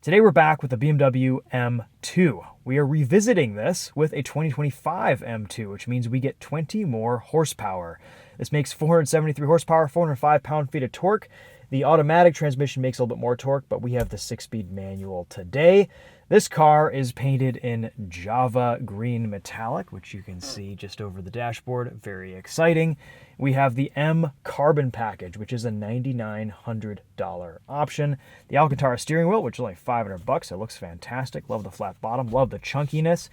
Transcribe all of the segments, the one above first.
Today we're back with the BMW M2. We are revisiting this with a 2025 M2, which means we get 20 more horsepower. This makes 473 horsepower, 405 pound-feet of torque. The automatic transmission makes a little bit more torque, but we have the 6-speed manual today. This car is painted in Java green metallic, which you can see just over the dashboard. Very exciting. We have the M carbon package, which is a $9,900 option. The Alcantara steering wheel, which is only $500. It looks fantastic. Love the flat bottom. Love the chunkiness.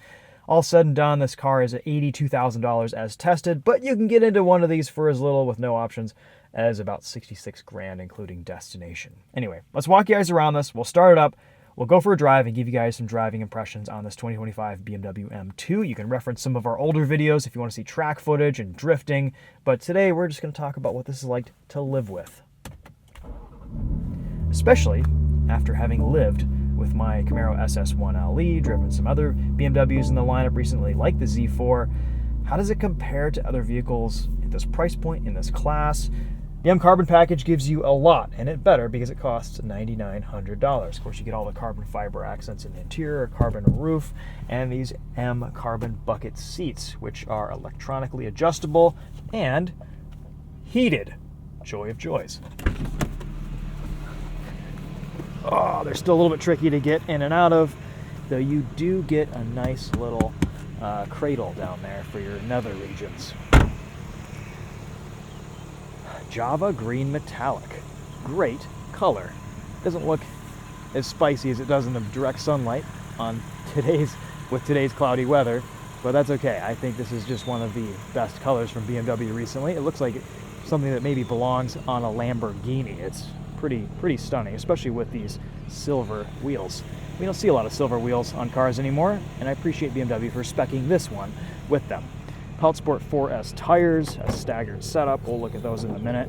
All said and done, this car is at $82,000 as tested, but you can get into one of these for as little with no options as about 66 grand, including destination. Anyway, let's walk you guys around this. We'll start it up. We'll go for a drive and give you guys some driving impressions on this 2025 BMW M2. You can reference some of our older videos if you want to see track footage and drifting, but today we're just going to talk about what this is like to live with. Especially after having lived with my Camaro SS1LE, driven some other BMWs in the lineup recently, like the Z4. How does it compare to other vehicles at this price point, in this class? The M carbon package gives you a lot, and it better because it costs $9,900. Of course, you get all the carbon fiber accents in the interior, carbon roof, and these M carbon bucket seats, which are electronically adjustable and heated. Joy of joys. Oh, they're still a little bit tricky to get in and out of, though you do get a nice little cradle down there for your nether regions. Java green metallic. Great color. Doesn't look as spicy as it does in the direct sunlight on with today's cloudy weather, but that's okay. I think this is just one of the best colors from BMW recently. It looks like something that maybe belongs on a Lamborghini. It's pretty stunning, especially with these silver wheels. We don't see a lot of silver wheels on cars anymore, and I appreciate BMW for speccing this one with them. Peltsport 4S tires, a staggered setup. We'll look at those in a minute.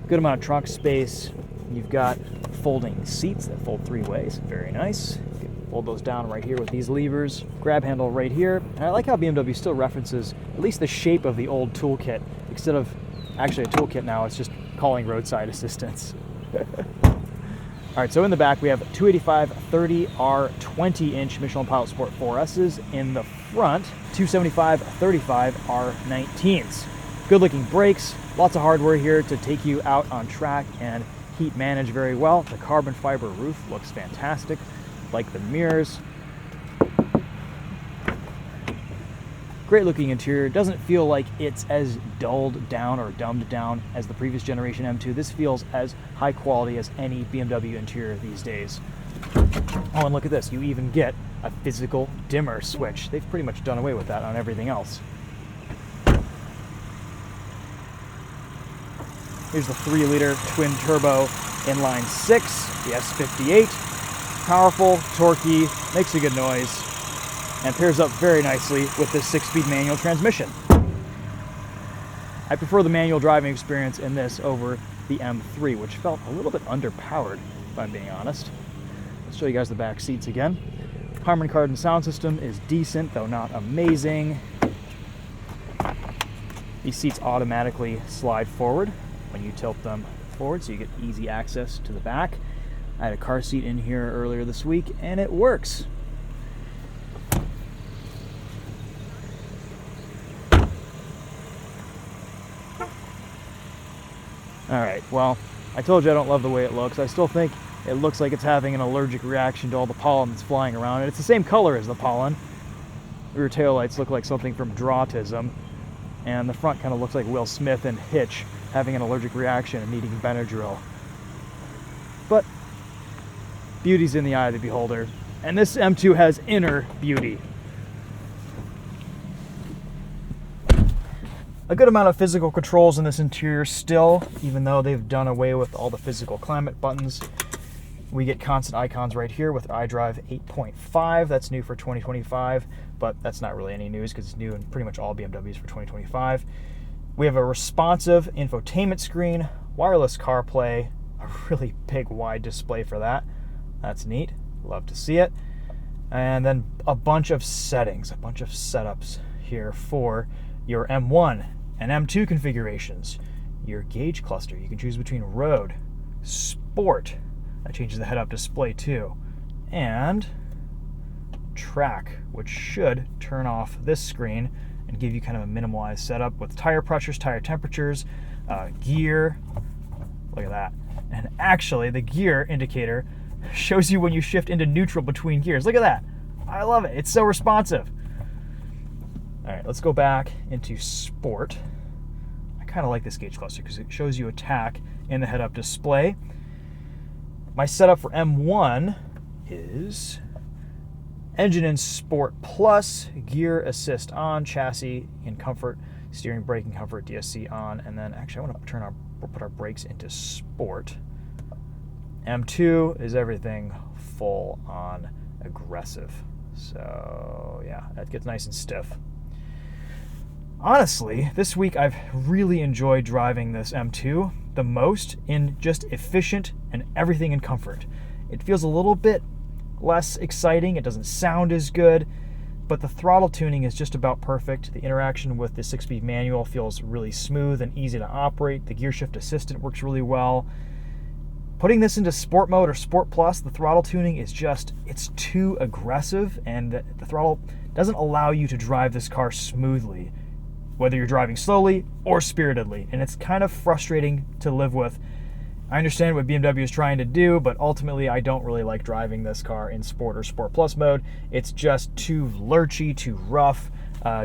Good amount of trunk space. You've got folding seats that fold 3 ways. Very nice. You can fold those down right here with these levers. Grab handle right here. And I like how BMW still references at least the shape of the old toolkit. Instead of actually a toolkit now, it's just calling roadside assistance. All right, so in the back we have 285/30R 20-inch Michelin Pilot Sport 4S's. In the front, 275/35R 19s. Good looking brakes, lots of hardware here to take you out on track and heat manage very well. The carbon fiber roof looks fantastic, like the mirrors. Great looking interior. Doesn't feel like it's as dulled down or dumbed down as the previous generation M2. This feels as high quality as any BMW interior these days. Oh, and look at this. You even get a physical dimmer switch. They've pretty much done away with that on everything else. Here's the 3-liter twin-turbo inline 6, the S58. Powerful, torquey, makes a good noise, and pairs up very nicely with this 6-speed manual transmission. I prefer the manual driving experience in this over the M3, which felt a little bit underpowered, if I'm being honest. Let's show you guys the back seats again. Harman Kardon sound system is decent, though not amazing. These seats automatically slide forward when you tilt them forward, so you get easy access to the back. I had a car seat in here earlier this week, and it works. Alright, well, I told you I don't love the way it looks. I still think it looks like it's having an allergic reaction to all the pollen that's flying around, and it's the same color as the pollen. The rear taillights look like something from Draughtism, and the front kind of looks like Will Smith and Hitch having an allergic reaction and needing Benadryl. But beauty's in the eye of the beholder, and this M2 has inner beauty. A good amount of physical controls in this interior still, even though they've done away with all the physical climate buttons. We get constant icons right here with iDrive 8.5. That's new for 2025, but that's not really any news because it's new in pretty much all BMWs for 2025. We have a responsive infotainment screen, wireless CarPlay, a really big wide display for that. That's neat. Love to see it. And then a bunch of settings, a bunch of setups here for your M1 and M2 configurations. Your gauge cluster, you can choose between road, sport, that changes the head-up display too, and track, which should turn off this screen and give you kind of a minimalized setup with tire pressures, tire temperatures, gear. Look at that. And actually, the gear indicator shows you when you shift into neutral between gears. Look at that. I love it. It's so responsive. All right, let's go back into Sport. I kind of like this gauge cluster because it shows you attack in the head-up display. My setup for M1 is engine in Sport Plus, gear assist on, chassis in comfort, steering, braking comfort, DSC on, and then actually I want to put our brakes into Sport. M2 is everything full on aggressive. So yeah, that gets nice and stiff. Honestly, this week I've really enjoyed driving this M2 the most in just efficient and everything in comfort. It feels a little bit less exciting, it doesn't sound as good, but the throttle tuning is just about perfect. The interaction with the 6-speed manual feels really smooth and easy to operate. The gear shift assistant works really well. Putting this into Sport mode or Sport Plus, the throttle tuning is just, it's too aggressive, and the throttle doesn't allow you to drive this car smoothly, whether you're driving slowly or spiritedly, and it's kind of frustrating to live with. I understand what BMW is trying to do, but ultimately I don't really like driving this car in Sport or Sport Plus mode. It's just too lurchy, too rough,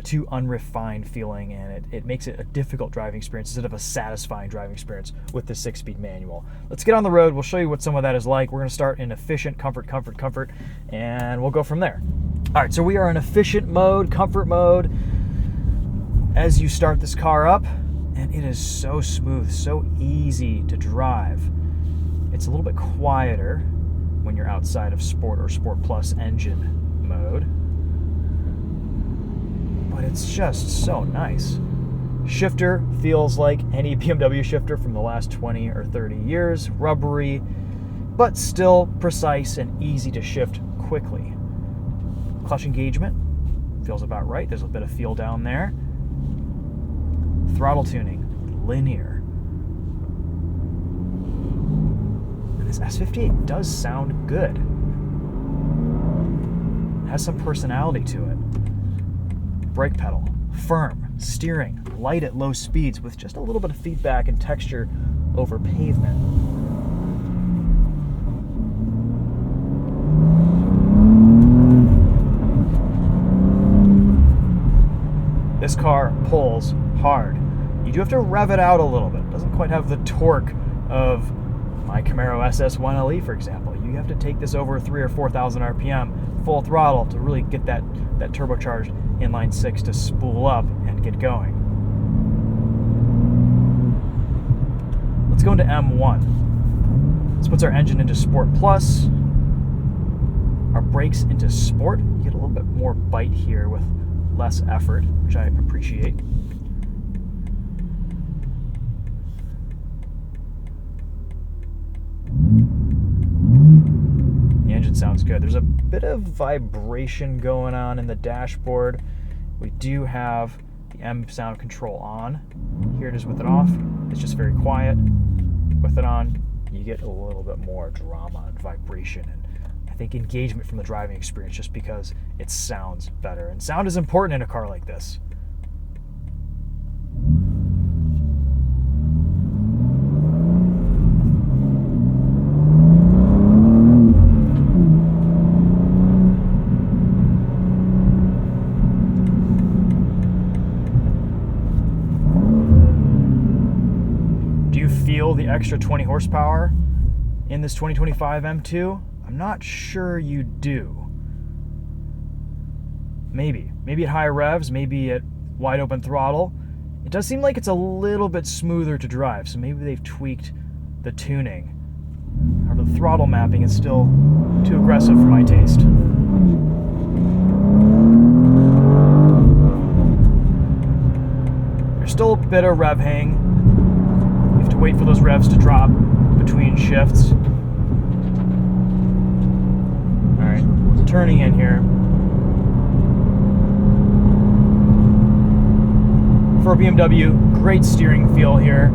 too unrefined feeling, and it makes it a difficult driving experience instead of a satisfying driving experience with the 6-speed manual. Let's get on the road. We'll show you what some of that is like. We're going to start in efficient, comfort, and we'll go from there. All right, so we are in efficient mode, comfort mode. As you start this car up, and it is so smooth, so easy to drive. It's a little bit quieter when you're outside of Sport or Sport Plus engine mode, but it's just so nice. Shifter feels like any BMW shifter from the last 20 or 30 years, rubbery, but still precise and easy to shift quickly. Clutch engagement feels about right. There's a bit of feel down there. Throttle tuning, linear. And this S58 does sound good. It has some personality to it. Brake pedal, firm, steering, light at low speeds with just a little bit of feedback and texture over pavement. This car pulls hard. You do have to rev it out a little bit. It doesn't quite have the torque of my Camaro SS1LE, for example. You have to take this over 3,000 or 4,000 RPM, full throttle, to really get that turbocharged inline six to spool up and get going. Let's go into M1. This puts our engine into Sport Plus, our brakes into Sport. You get a little bit more bite here with less effort, which I appreciate. The engine sounds good. There's a bit of vibration going on in the dashboard. We do have the M sound control on. Here it is with it off. It's just very quiet. With it on, you get a little bit more drama and vibration and I think engagement from the driving experience, just because it sounds better. And sound is important in a car like this. Do you feel the extra 20 horsepower in this 2025 M2? I'm not sure you do. Maybe at higher revs, maybe at wide open throttle. It does seem like it's a little bit smoother to drive, so maybe they've tweaked the tuning. However, the throttle mapping is still too aggressive for my taste. There's still a bit of rev hang. You have to wait for those revs to drop between shifts. Turning in here. For a BMW, great steering feel here,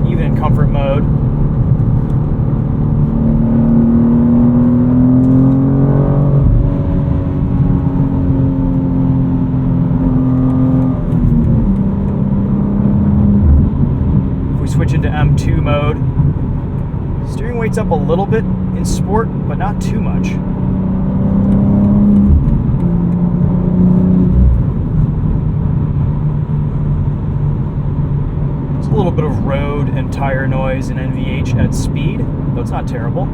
even in comfort mode. M2 mode. Steering weight's up a little bit in sport, but not too much. There's a little bit of road and tire noise in NVH at speed, though it's not terrible.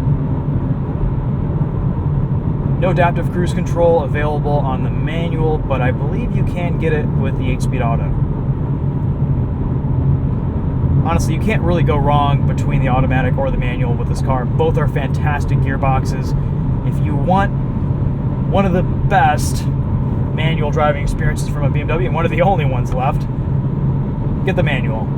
No adaptive cruise control available on the manual, but I believe you can get it with the 8-speed auto. Honestly, you can't really go wrong between the automatic or the manual with this car. Both are fantastic gearboxes. If you want one of the best manual driving experiences from a BMW, and one of the only ones left, get the manual.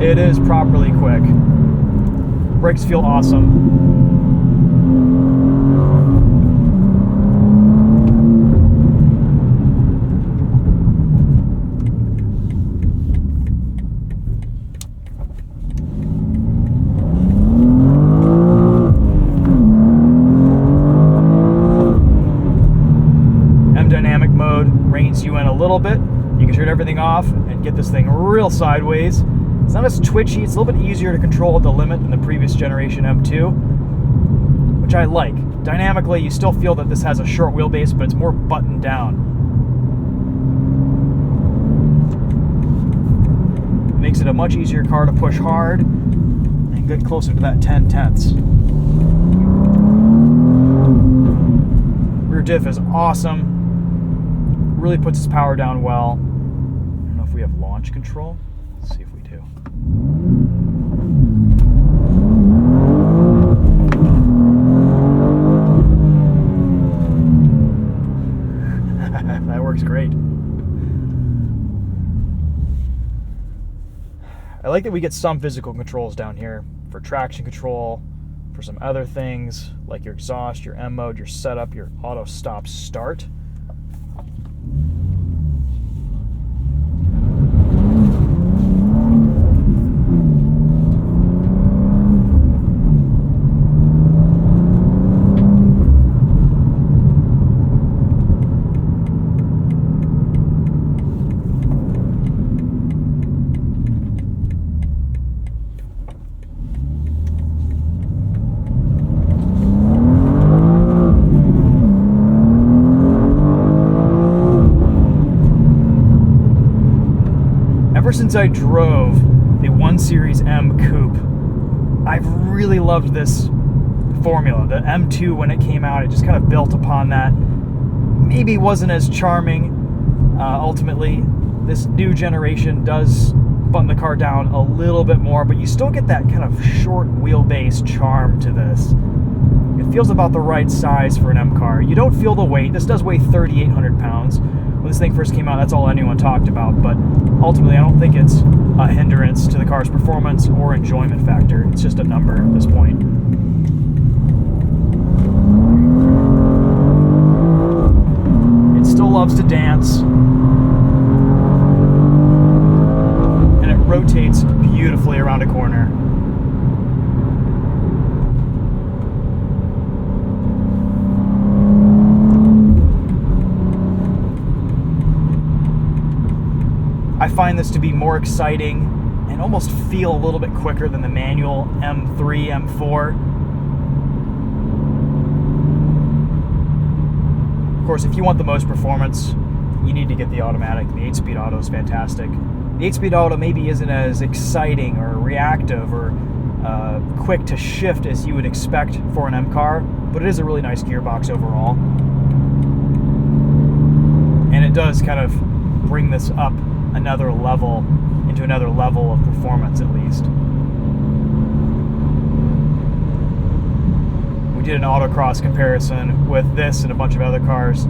It is properly quick. Brakes feel awesome. M dynamic mode reins you in a little bit. You can turn everything off and get this thing real sideways. It's not as twitchy, it's a little bit easier to control at the limit than the previous generation M2, which I like. Dynamically, you still feel that this has a short wheelbase, but it's more buttoned down. It makes it a much easier car to push hard and get closer to that 10/10ths. Rear diff is awesome. Really puts its power down well. I don't know if we have launch control. Let's see if we do. That works great. I like that we get some physical controls down here for traction control, for some other things like your exhaust, your M mode, your setup, your auto stop start. Ever since I drove the 1 Series M Coupe, I've really loved this formula. The M2, when it came out, it just kind of built upon that. Maybe wasn't as charming ultimately. This new generation does button the car down a little bit more, but you still get that kind of short wheelbase charm to this. It feels about the right size for an M car. You don't feel the weight. This does weigh 3,800 pounds. When this thing first came out, that's all anyone talked about, but ultimately I don't think it's a hindrance to the car's performance or enjoyment factor. It's just a number at this point. It still loves to dance, and it rotates beautifully around a corner. I find this to be more exciting and almost feel a little bit quicker than the manual M3, M4. Of course, if you want the most performance, you need to get the automatic. The 8-speed auto is fantastic. The 8-speed auto maybe isn't as exciting or reactive or quick to shift as you would expect for an M car, but it is a really nice gearbox overall. And it does kind of bring this up another level, into another level of performance at least. We did an autocross comparison with this and a bunch of other cars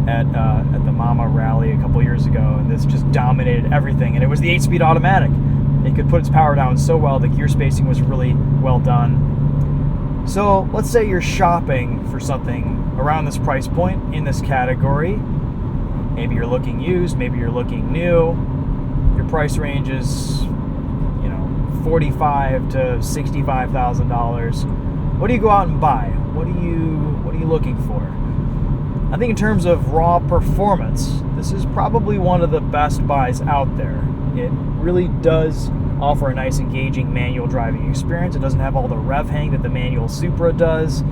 at the Mama Rally a couple years ago, and this just dominated everything, and it was the 8-speed automatic. It could put its power down so well, the gear spacing was really well done. So let's say you're shopping for something around this price point in this category. Maybe you're looking used, maybe you're looking new. your price range is, you know, $45,000 to $65,000, what do you go out and buy? What are you looking for? I think in terms of raw performance, this is probably one of the best buys out there. It really does offer a nice engaging manual driving experience. It doesn't have all the rev hang that the manual Supra does.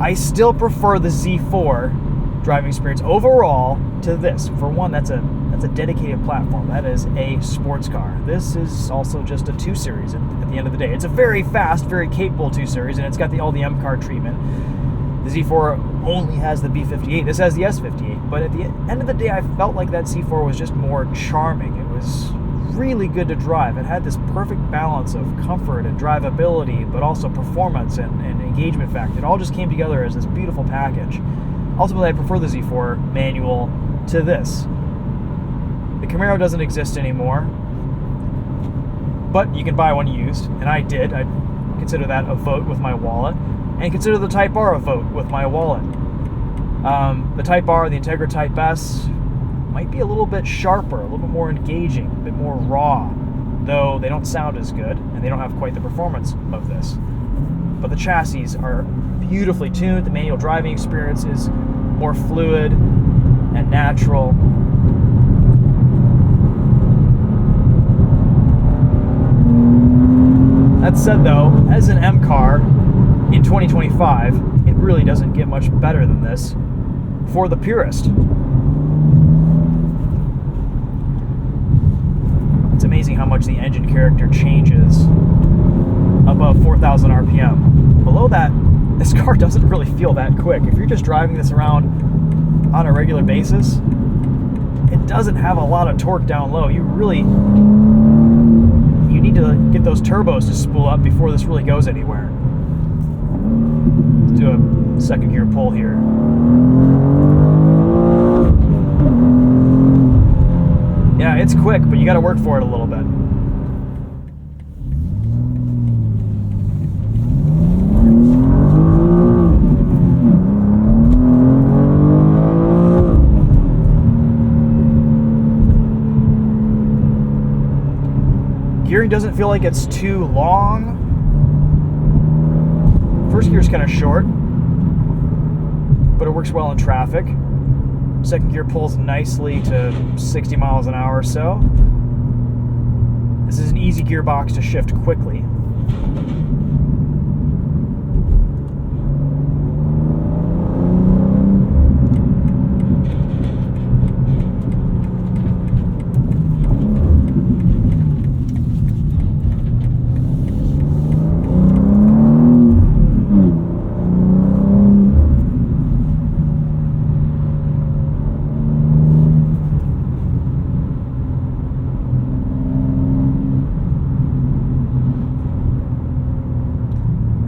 I still prefer the Z4 driving experience overall to this. For one, that's a dedicated platform. That is a sports car. This is also just a 2 Series at the end of the day. It's a very fast, very capable 2 Series, and it's got all the M car treatment. The Z4 only has the B58. This has the S58. But at the end of the day, I felt like that Z4 was just more charming. It was really good to drive. It had this perfect balance of comfort and drivability, but also performance and engagement factor. It all just came together as this beautiful package. Ultimately, I prefer the Z4 manual to this. The Camaro doesn't exist anymore, but you can buy one used, and I did. I consider that a vote with my wallet, and consider the Type R a vote with my wallet. The Type R, the Integra Type S, might be a little bit sharper, a little bit more engaging, a bit more raw, though they don't sound as good, and they don't have quite the performance of this. But the chassis are beautifully tuned. The manual driving experience is more fluid and natural. That said, though, as an M car in 2025, it really doesn't get much better than this for the purist. It's amazing how much the engine character changes above 4,000 RPM. Below that, this car doesn't really feel that quick. If you're just driving this around on a regular basis, it doesn't have a lot of torque down low. You need to get those turbos to spool up before this really goes anywhere. Let's do a second gear pull here. Yeah, it's quick, but you got to work for it a little bit. Gearing doesn't feel like it's too long. First gear's kind of short, but it works well in traffic. Second gear pulls nicely to 60 miles an hour or so. This is an easy gearbox to shift quickly.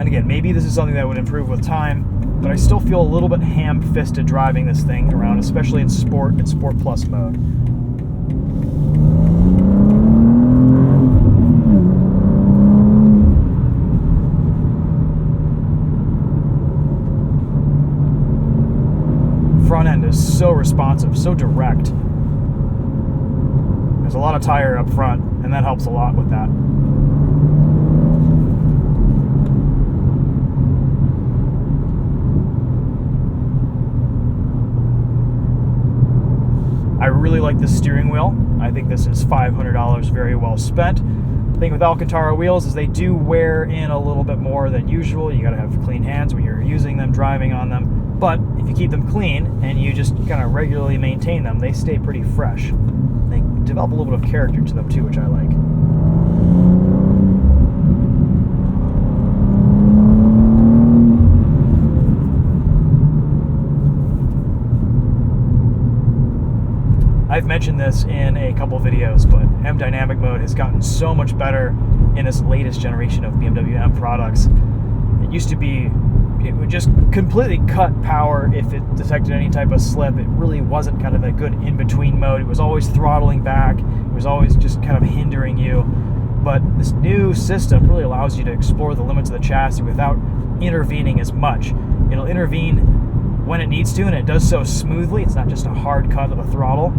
Again, maybe this is something that would improve with time, but I still feel a little bit ham-fisted driving this thing around, especially in Sport and Sport Plus mode. Front end is so responsive, so direct. There's a lot of tire up front, and that helps a lot with that. I really like the steering wheel. I think this is $500 very well spent. The thing with Alcantara wheels is they do wear in a little bit more than usual. You gotta have clean hands when you're using them, driving on them. But if you keep them clean and you just kind of regularly maintain them, they stay pretty fresh. They develop a little bit of character to them too, which I like. I've mentioned this in a couple videos, but M Dynamic mode has gotten so much better in this latest generation of BMW M products. It used to be, it would just completely cut power if it detected any type of slip. It really wasn't kind of a good in-between mode. It was always throttling back. It was always just kind of hindering you. But this new system really allows you to explore the limits of the chassis without intervening as much. It'll intervene when it needs to, and it does so smoothly. It's not just a hard cut of the throttle.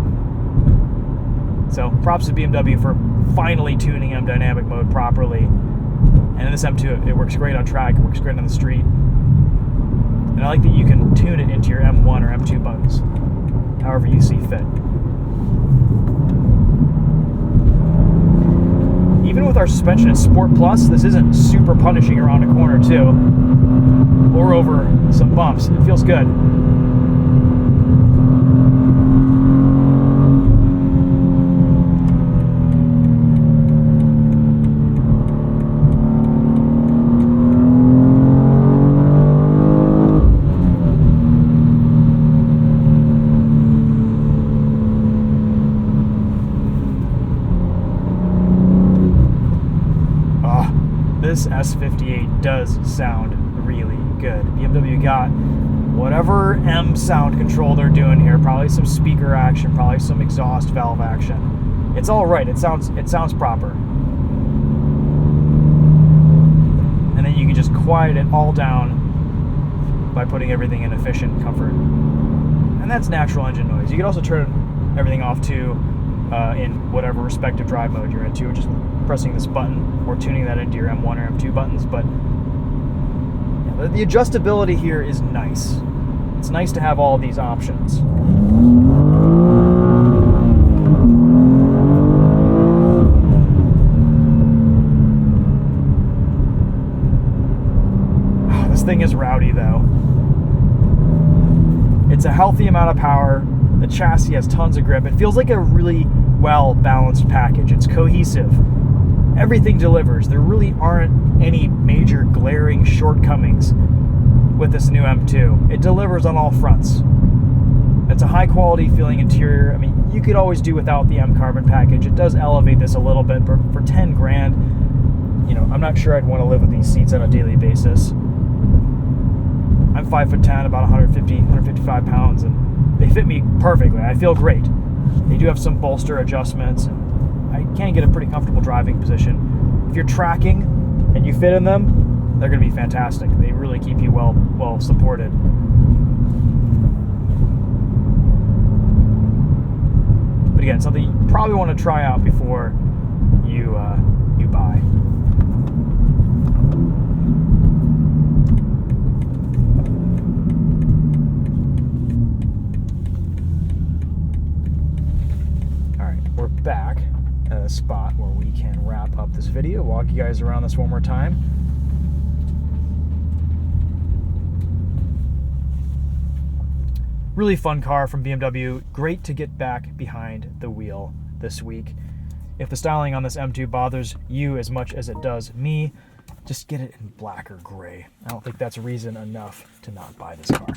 So props to BMW for finally tuning M dynamic mode properly. And in this M2, it works great on track, it works great on the street. And I like that you can tune it into your M1 or M2 buttons, however you see fit. Even with our suspension in Sport Plus, this isn't super punishing around a corner too, or over some bumps. It feels good. This S58 does sound really good. BMW got whatever M sound control they're doing here, probably some speaker action, probably some exhaust valve action. It's all right. It sounds proper. And then you can just quiet it all down by putting everything in efficient comfort. And that's natural engine noise. You can also turn everything off too in whatever respective drive mode you're into, or just pressing this button or tuning that into your M1 or M2 buttons. But yeah, the adjustability here is nice. It's nice to have all these options. This thing is rowdy though. It's a healthy amount of power. The chassis has tons of grip. It feels like a really well-balanced package. It's cohesive. Everything delivers. There really aren't any major glaring shortcomings with this new M2. It delivers on all fronts. It's a high-quality feeling interior. I mean, you could always do without the M Carbon package. It does elevate this a little bit, but for 10 grand, you know, I'm not sure I'd want to live with these seats on a daily basis. I'm 5'10", about 155 pounds, and they fit me perfectly. I feel great. They do have some bolster adjustments, and I can get a pretty comfortable driving position. If you're tracking and you fit in them, they're going to be fantastic. They really keep you well supported. But again, something you probably want to try out before you buy. Back at a spot where we can wrap up this video, walk you guys around this one more time. Really fun car from BMW. Great to get back behind the wheel this week. If the styling on this M2 bothers you as much as it does me, just get it in black or gray. I don't think that's reason enough to not buy this car.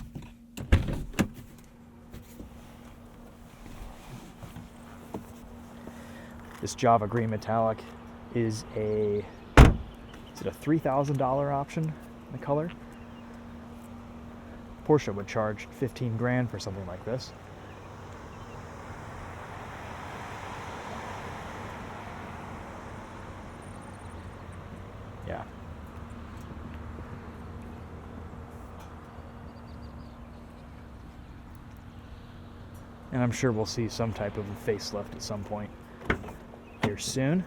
This Java Green Metallic is a $3,000 option in the color? Porsche would charge 15 grand for something like this. Yeah. And I'm sure we'll see some type of a facelift at some point here soon.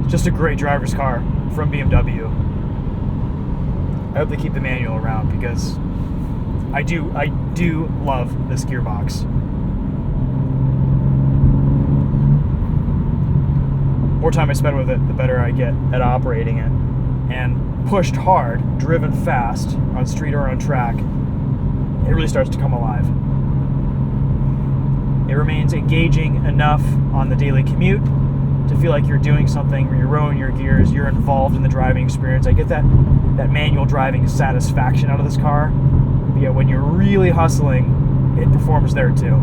Just a great driver's car from BMW. I hope they keep the manual around because I do love this gearbox. The more time I spend with it, the better I get at operating it. And pushed hard, driven fast on street or on track, it really starts to come alive. It remains engaging enough on the daily commute to feel like you're doing something, you're rowing your gears, you're involved in the driving experience. I get that manual driving satisfaction out of this car. But yeah, when you're really hustling, it performs there too.